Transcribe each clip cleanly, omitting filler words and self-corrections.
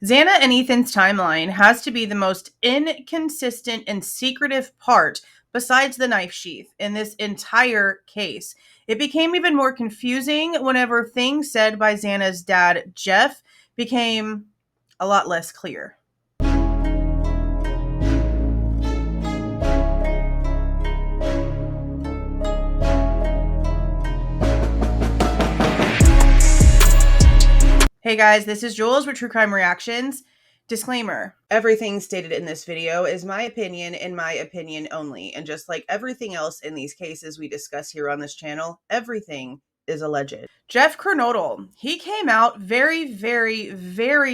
Xana and Ethan's timeline has to be the most inconsistent and secretive part, besides the knife sheath, in this entire case. It became even more confusing whenever things said by Xana's dad, Jeff, became a lot less clear. Hey guys, this is Jules with True Crime Reactions. Disclaimer, everything stated in this video is my opinion and my opinion only. And just like everything else in these cases we discuss here on this channel, everything is alleged. Jeff Kernodle, he came out very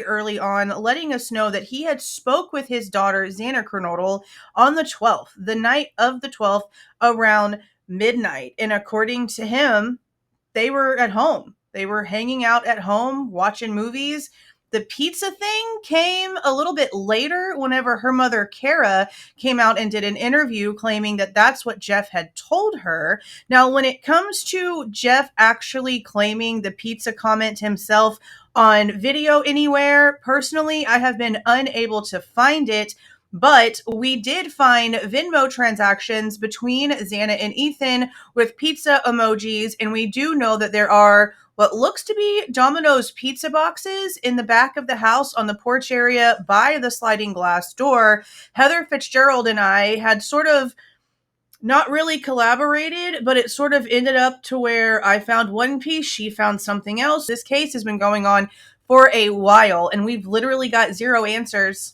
early on, letting us know that he had spoke with his daughter, Xana Kernodle, on the 12th, the night of the 12th, around midnight. And according to him, they were at home. They were hanging out at home, watching movies. The pizza thing came a little bit later whenever her mother, Kara, came out and did an interview claiming that that's what Jeff had told her. Now, when it comes to Jeff actually claiming the pizza comment himself on video anywhere, personally, I have been unable to find it. But we did find Venmo transactions between Xana and Ethan with pizza emojis, and we do know that there are what looks to be Domino's pizza boxes in the back of the house on the porch area by the sliding glass door. Heather Fitzgerald and I had sort of not really collaborated, but it sort of ended up to where I found one piece, she found something else. This case has been going on for a while, and we've literally got zero answers.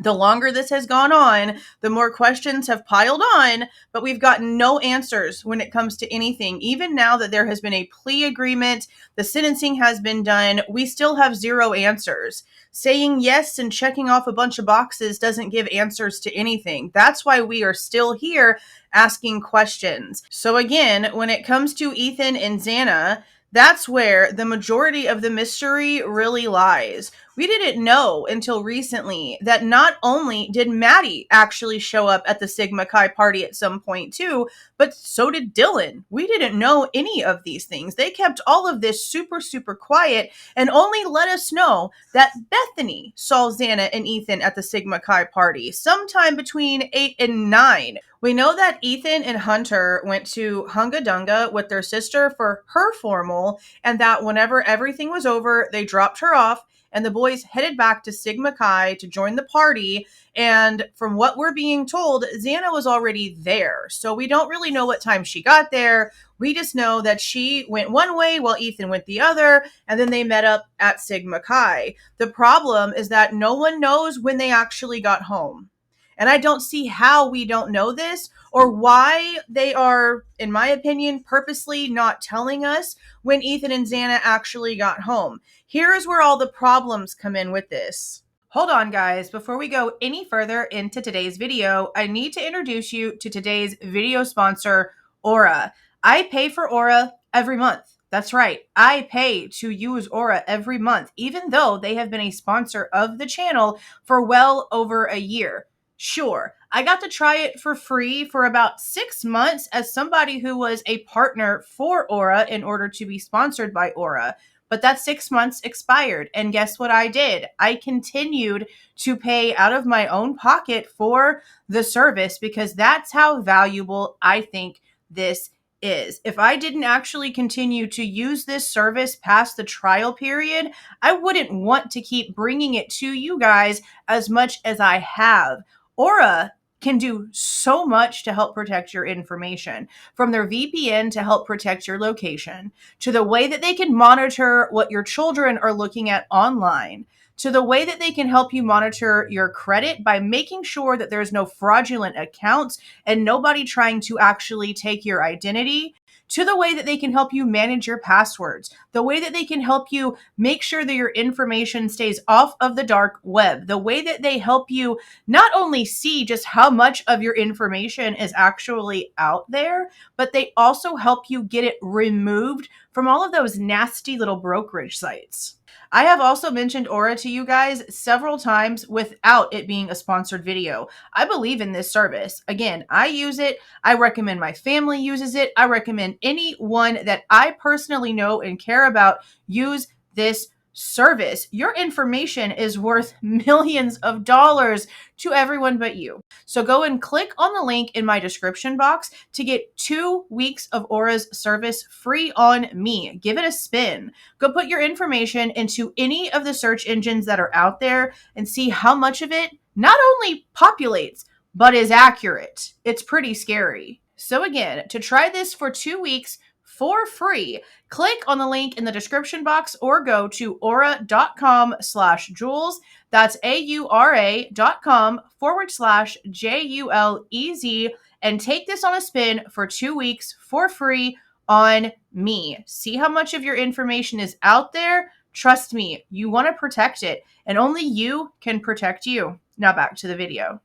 The longer this has gone on, the more questions have piled on, but we've gotten no answers when it comes to anything. Even now that there has been a plea agreement, the sentencing has been done, we still have zero answers. Saying yes and checking off a bunch of boxes doesn't give answers to anything. That's why we are still here asking questions. So again, when it comes to Ethan and Xana, that's where the majority of the mystery really lies. We didn't know until recently that not only did Maddie actually show up at the Sigma Chi party at some point too, but so did Dylan. We didn't know any of these things. They kept all of this super quiet and only let us know that Bethany saw Xana and Ethan at the Sigma Chi party sometime between 8 and 9. We know that Ethan and Hunter went to Hunga Dunga with their sister for her formal, and that whenever everything was over, they dropped her off and the boys headed back to Sigma Chi to join the party. And from what we're being told, Xana was already there. So we don't really know what time she got there. We just know that she went one way while Ethan went the other, and then they met up at Sigma Chi. The problem is that no one knows when they actually got home. And I don't see how we don't know this, or why they are, in my opinion, purposely not telling us when Ethan and Xana actually got home. Here's where all the problems come in with this. Hold on, guys. Before we go any further into today's video, I need to introduce you to today's video sponsor, Aura. I pay for Aura every month. That's right. I pay to use Aura every month, even though they have been a sponsor of the channel for well over a year. Sure, I got to try it for free for about 6 months as somebody who was a partner for Aura in order to be sponsored by Aura. But that 6 months expired, and guess what I did? I continued to pay out of my own pocket for the service because that's how valuable I think this is. If I didn't actually continue to use this service past the trial period, I wouldn't want to keep bringing it to you guys as much as I have. Aura can do so much to help protect your information, from their VPN to help protect your location, to the way that they can monitor what your children are looking at online, to the way that they can help you monitor your credit by making sure that there's no fraudulent accounts and nobody trying to actually take your identity, to the way that they can help you manage your passwords, the way that they can help you make sure that your information stays off of the dark web, the way that they help you not only see just how much of your information is actually out there, but they also help you get it removed from all of those nasty little brokerage sites. I have also mentioned Aura to you guys several times without it being a sponsored video. I believe in this service. Again, I use it. I recommend my family uses it. I recommend anyone that I personally know and care about use this service. Your information is worth millions of dollars to everyone but you. So go and click on the link in my description box to get 2 weeks of Aura's service free on me. Give it a spin. Go put your information into any of the search engines that are out there and see how much of it not only populates, but is accurate. It's pretty scary. So again, to try this for 2 weeks for free, click on the link in the description box or go to aura.com/Jules. That's aura.com/JULEZ and take this on a spin for 2 weeks for free on me. See how much of your information is out there? Trust me, you want to protect it, and only you can protect you. Now back to the video.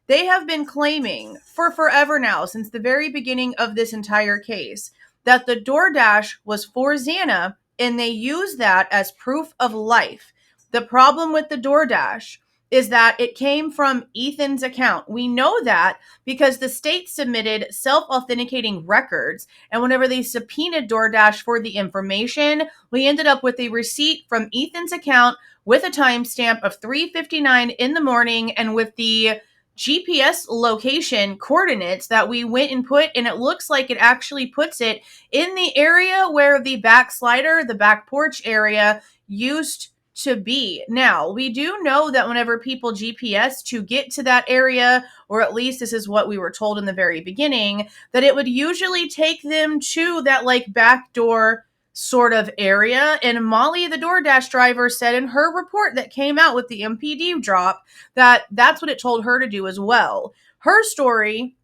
They have been claiming for forever now, since the very beginning of this entire case, that the DoorDash was for Xana, and they use that as proof of life. The problem with the DoorDash is that it came from Ethan's account. We know that because the state submitted self-authenticating records, and whenever they subpoenaed DoorDash for the information, we ended up with a receipt from Ethan's account with a timestamp of 3:59 in the morning and with the GPS location coordinates that we went and put, and it looks like it actually puts it in the area where the back slider, the back porch area, used to be. Now, we do know that whenever people GPS to get to that area, or at least this is what we were told in the very beginning, that it would usually take them to that like back door sort of area. And Molly, the DoorDash driver, said in her report that came out with the MPD drop that that's what it told her to do as well. Her story,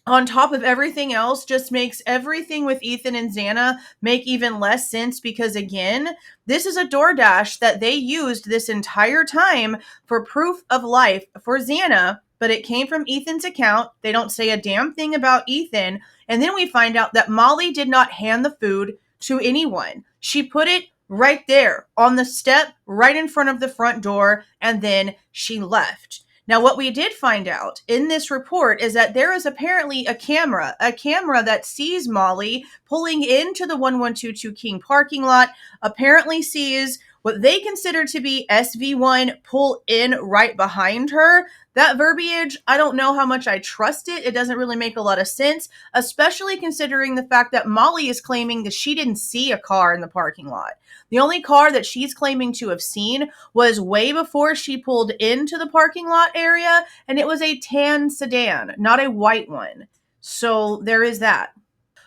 on top of everything else, just makes everything with Ethan and Xana make even less sense because, again, this is a DoorDash that they used this entire time for proof of life for Xana, but it came from Ethan's account. They don't say a damn thing about Ethan. And then we find out that Molly did not hand the food to anyone. She put it right there on the step right in front of the front door, and then she left. Now, what we did find out in this report is that there is apparently a camera that sees Molly pulling into the 1122 King parking lot, apparently sees what they consider to be SV1 pull in right behind her. That verbiage, I don't know how much I trust it. It doesn't really make a lot of sense, especially considering the fact that Molly is claiming that she didn't see a car in the parking lot. The only car that she's claiming to have seen was way before she pulled into the parking lot area, and it was a tan sedan, not a white one. So there is that.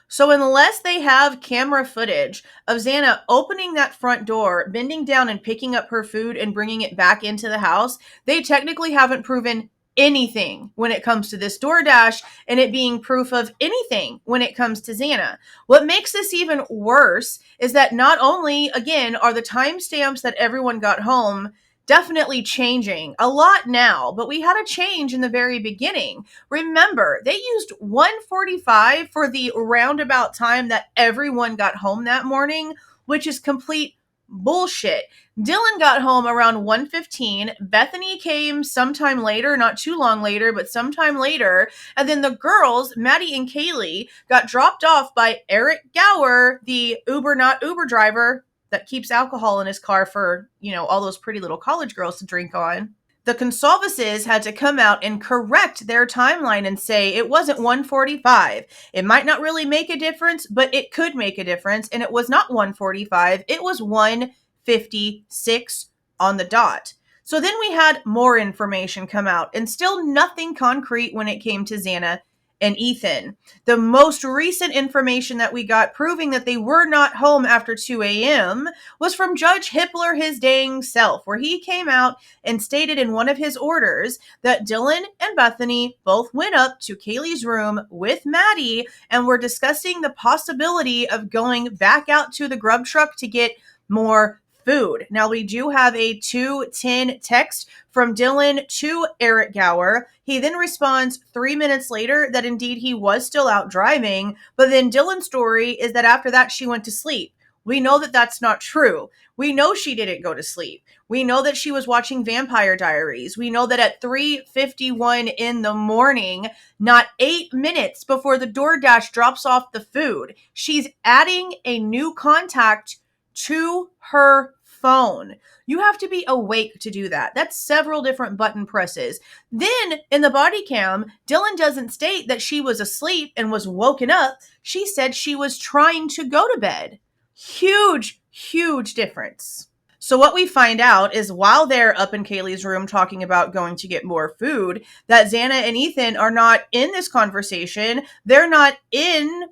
So unless they have camera footage of Xana opening that front door, bending down and picking up her food and bringing it back into the house, they technically haven't proven anything when it comes to this DoorDash and it being proof of anything when it comes to Xana. What makes this even worse is that not only, again, are the timestamps that everyone got home definitely changing a lot now, but we had a change in the very beginning. Remember, they used 1:45 for the roundabout time that everyone got home that morning, which is complete bullshit. Dylan got home around 1:15. Bethany came sometime later, not too long later, but sometime later. And then the girls, Maddie and Kaylee, got dropped off by Eric Gower, the not Uber driver that keeps alcohol in his car for, all those pretty little college girls to drink on. The Goncalveses had to come out and correct their timeline and say it wasn't 1:45. It might not really make a difference, but it could make a difference. And it was not 1:45. It was 1:56 on the dot. So then we had more information come out and still nothing concrete when it came to Xana and Ethan. The most recent information that we got proving that they were not home after 2 a.m. was from Judge Hippler his dang self, where he came out and stated in one of his orders that Dylan and Bethany both went up to Kaylee's room with Maddie and were discussing the possibility of going back out to the grub truck to get more food. Now, we do have a 2:10 text from Dylan to Eric Gower. He then responds 3 minutes later that indeed he was still out driving, but then Dylan's story is that after that she went to sleep. We know that that's not true. We know she didn't go to sleep. We know that she was watching Vampire Diaries. We know that at 3:51 in the morning, not 8 minutes before the DoorDash drops off the food, she's adding a new contact to her phone. You have to be awake to do that. That's several different button presses. Then in the body cam, Dylan doesn't state that she was asleep and was woken up. She said she was trying to go to bed. Huge, huge difference. So what we find out is while they're up in Kaylee's room talking about going to get more food, that Xana and Ethan are not in this conversation. They're not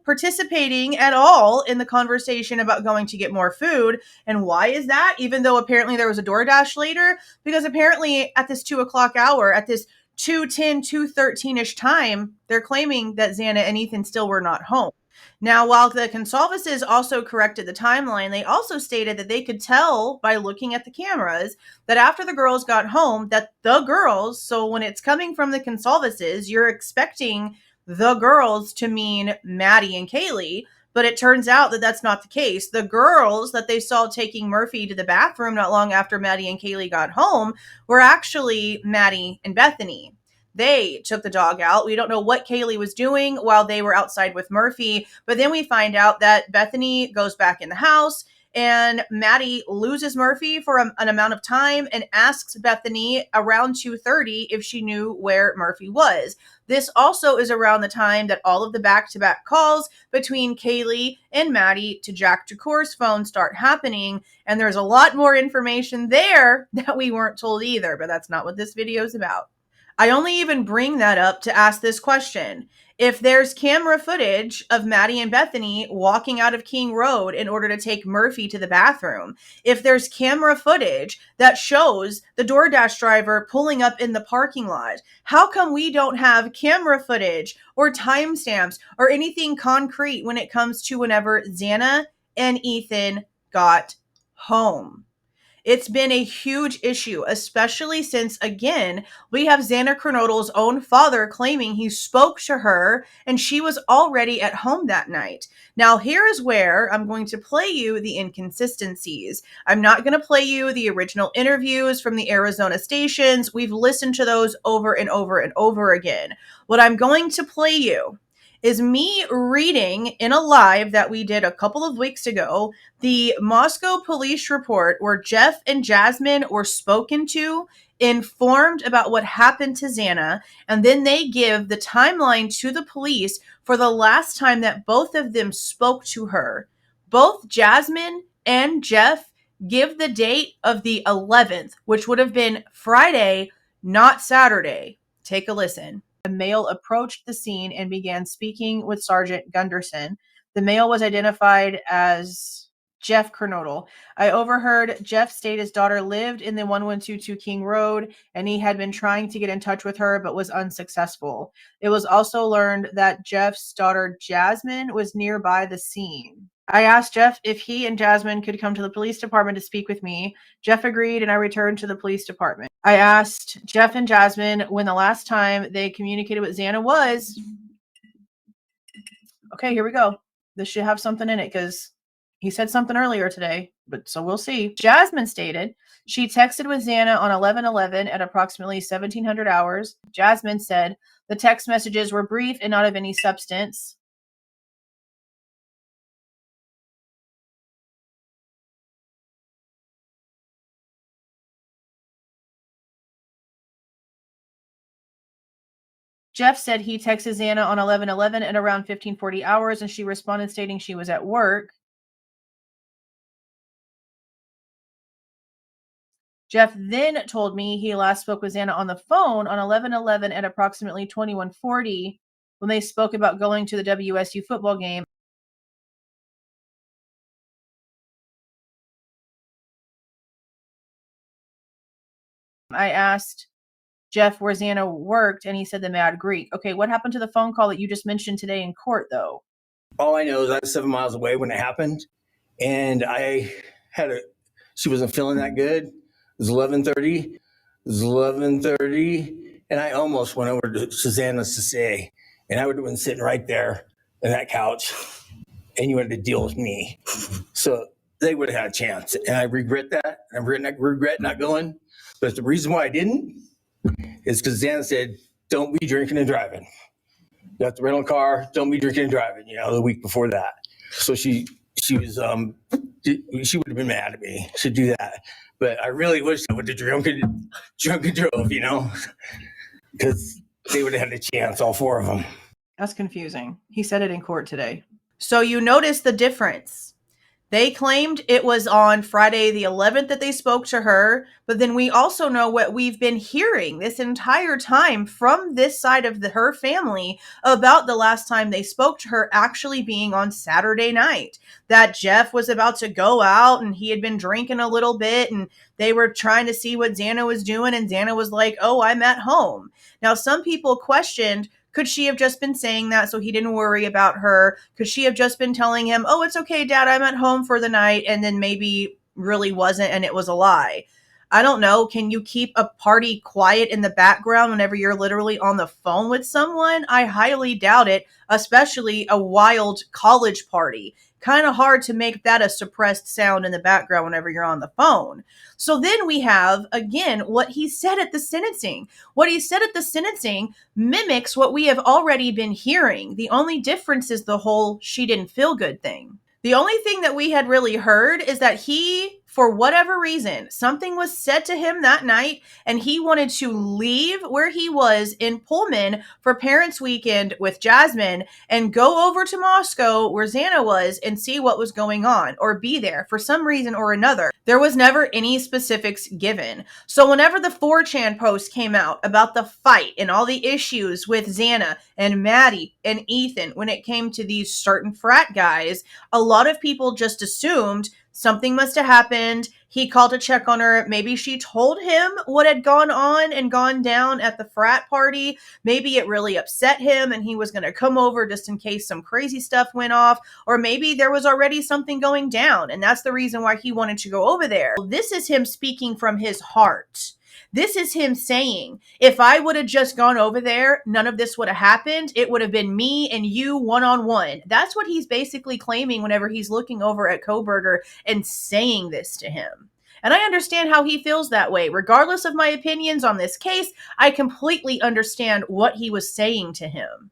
participating at all in the conversation about going to get more food. And why is that? Even though apparently there was a DoorDash later, because apparently at this 2:00 hour, at this 2:10, 2:13-ish time, they're claiming that Xana and Ethan still were not home. Now, while the Goncalveses also corrected the timeline, they also stated that they could tell by looking at the cameras that after the girls got home, that the girls, so when it's coming from the Goncalveses, you're expecting the girls to mean Maddie and Kaylee, but it turns out that that's not the case. The girls that they saw taking Murphy to the bathroom not long after Maddie and Kaylee got home were actually Maddie and Bethany. They took the dog out. We don't know what Kaylee was doing while they were outside with Murphy, but then we find out that Bethany goes back in the house and Maddie loses Murphy for an amount of time and asks Bethany around 2:30 if she knew where Murphy was. This also is around the time that all of the back-to-back calls between Kaylee and Maddie to Jack Jacour's phone start happening, and there's a lot more information there that we weren't told either, but that's not what this video is about. I only even bring that up to ask this question. If there's camera footage of Maddie and Bethany walking out of King Road in order to take Murphy to the bathroom, if there's camera footage that shows the DoorDash driver pulling up in the parking lot, how come we don't have camera footage or timestamps or anything concrete when it comes to whenever Xana and Ethan got home? It's been a huge issue, especially since, again, we have Xana Kernodle's own father claiming he spoke to her and she was already at home that night. Now, here is where I'm going to play you the inconsistencies. I'm not going to play you the original interviews from the Arizona stations. We've listened to those over and over and over again. What I'm going to play you is me reading in a live that we did a couple of weeks ago, the Moscow police report where Jeff and Jasmine were spoken to, informed about what happened to Xana, and then they give the timeline to the police for the last time that both of them spoke to her. Both Jasmine and Jeff give the date of the 11th, which would have been Friday, not Saturday. Take a listen. A male approached the scene and began speaking with Sergeant Gunderson. The male was identified as Jeff Kernodle. I overheard Jeff state his daughter lived in the 1122 King Road, and he had been trying to get in touch with her but was unsuccessful. It was also learned that Jeff's daughter Jasmine was nearby the scene. I asked Jeff if he and Jasmine could come to the police department to speak with me. Jeff agreed, and I returned to the police department. I asked Jeff and Jasmine when the last time they communicated with Xana was. Okay, here we go. This should have something in it because he said something earlier today, but so we'll see. Jasmine stated she texted with Xana on 11/11 at approximately 1700 hours. Jasmine said the text messages were brief and not of any substance. Jeff said he texted Xana on 11/11 at around 1540 hours, and she responded stating she was at work. Jeff then told me he last spoke with Xana on the phone on 11/11 at approximately 2140 when they spoke about going to the WSU football game. I asked Jeff where Xana worked, and he said the Mad Greek. Okay, what happened to the phone call that you just mentioned today in court, though? All I know is I was 7 miles away when it happened, and she wasn't feeling that good. It was 11:30. It was 11:30, and I almost went over to Susanna's to say, and I would have been sitting right there on that couch, and you had to deal with me. So they would have had a chance, and I regret that. I regret not going. But the reason why I didn't is because Xana said, "Don't be drinking and driving. You got the rental car. Don't be drinking and driving." The week before that. So she was she would have been mad at me to do that. But I really wish I would have drunk and drove, because they would have had a chance, all four of them. That's confusing. He said it in court today. So you notice the difference. They claimed it was on Friday the 11th that they spoke to her, but then we also know what we've been hearing this entire time from this side of her family about the last time they spoke to her actually being on Saturday night. That Jeff was about to go out and he had been drinking a little bit and they were trying to see what Xana was doing and Xana was like, "Oh, I'm at home." Now, some people questioned, could she have just been saying that so he didn't worry about her? Could she have just been telling him, "Oh, it's okay, Dad, I'm at home for the night," and then maybe really wasn't and it was a lie? I don't know. Can you keep a party quiet in the background whenever you're literally on the phone with someone? I highly doubt it, especially a wild college party. Kind of hard to make that a suppressed sound in the background whenever you're on the phone. So then we have, again, what he said at the sentencing. What he said at the sentencing mimics what we have already been hearing. The only difference is the whole "she didn't feel good" thing. The only thing that we had really heard is that he, for whatever reason, something was said to him that night and he wanted to leave where he was in Pullman for Parents Weekend with Jasmine and go over to Moscow where Xana was and see what was going on or be there for some reason or another. There was never any specifics given. So whenever the 4chan post came out about the fight and all the issues with Xana and Maddie and Ethan when it came to these certain frat guys, a lot of people just assumed something must have happened. He called to check on her. Maybe she told him what had gone on and gone down at the frat party. Maybe it really upset him and he was going to come over just in case some crazy stuff went off. Or maybe there was already something going down and that's the reason why he wanted to go over there. This is him speaking from his heart. This is him saying, if I would have just gone over there, none of this would have happened. It would have been me and you one-on-one. That's what he's basically claiming whenever he's looking over at Kohberger and saying this to him. And I understand how he feels that way. Regardless of my opinions on this case, I completely understand what he was saying to him.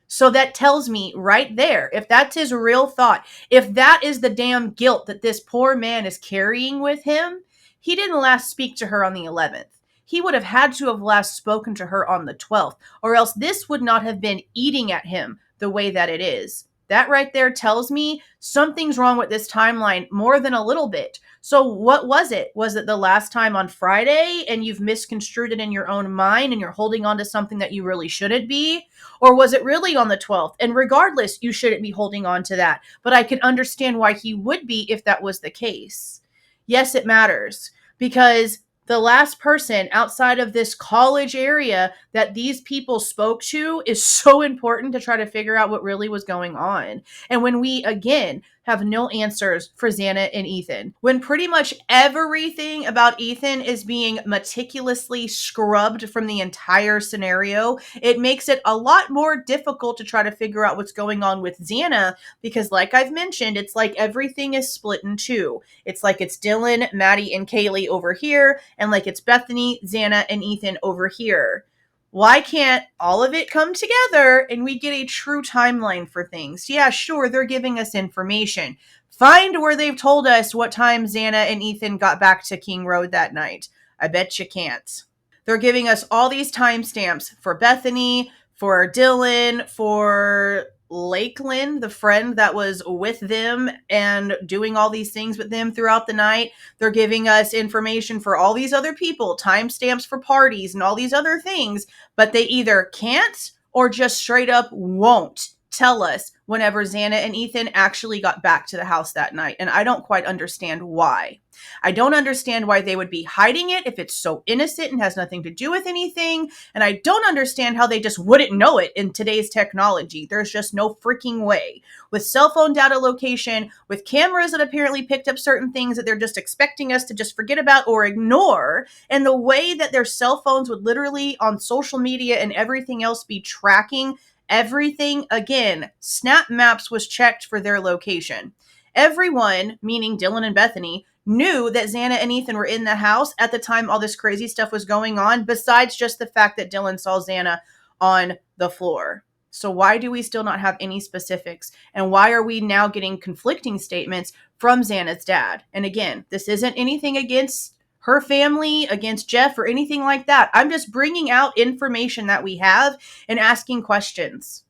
So that tells me right there, if that's his real thought, if that is the damn guilt that this poor man is carrying with him, he didn't last speak to her on the 11th. He would have had to have last spoken to her on the 12th, or else this would not have been eating at him the way that it is. That right there tells me something's wrong with this timeline more than a little bit. So what was it? Was it the last time on Friday and you've misconstrued it in your own mind and you're holding on to something that you really shouldn't be? Or was it really on the 12th? And regardless, you shouldn't be holding on to that. But I can understand why he would be if that was the case. Yes, it matters because the last person outside of this college area that these people spoke to is so important to try to figure out what really was going on. And when we, again, have no answers for Xana and Ethan, when pretty much everything about Ethan is being meticulously scrubbed from the entire scenario, it makes it a lot more difficult to try to figure out what's going on with Xana because, like I've mentioned, it's like everything is split in two. It's like it's Dylan, Maddie, and Kaylee over here, and like it's Bethany, Xana, and Ethan over here. Why can't all of it come together and we get a true timeline for things? Yeah, sure, they're giving us information. Find where they've told us what time Xana and Ethan got back to King Road that night. I bet you can't. They're giving us all these timestamps for Bethany, for Dylan, for Lakeland, the friend that was with them and doing all these things with them throughout the night. They're giving us information for all these other people, timestamps for parties and all these other things, but they either can't or just straight up won't tell us whenever Xana and Ethan actually got back to the house that night. And I don't quite understand why. I don't understand why they would be hiding it if it's so innocent and has nothing to do with anything. And I don't understand how they just wouldn't know it in today's technology. There's just no freaking way. With cell phone data location, with cameras that apparently picked up certain things that they're just expecting us to just forget about or ignore, and the way that their cell phones would literally on social media and everything else be tracking everything. Again, Snap Maps was checked for their location. Everyone, meaning Dylan and Bethany, knew that Xana and Ethan were in the house at the time all this crazy stuff was going on, besides just the fact that Dylan saw Xana on the floor. So why do we still not have any specifics? And why are we now getting conflicting statements from Xana's dad? And again, this isn't anything against her family, against Jeff, or anything like that. I'm just bringing out information that we have and asking questions.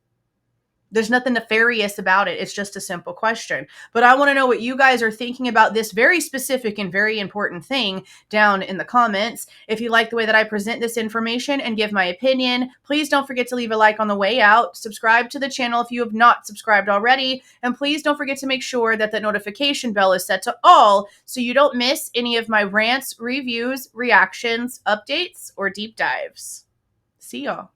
There's nothing nefarious about it. It's just a simple question. But I want to know what you guys are thinking about this very specific and very important thing down in the comments. If you like the way that I present this information and give my opinion, please don't forget to leave a like on the way out. Subscribe to the channel if you have not subscribed already. And please don't forget to make sure that the notification bell is set to all so you don't miss any of my rants, reviews, reactions, updates, or deep dives. See y'all.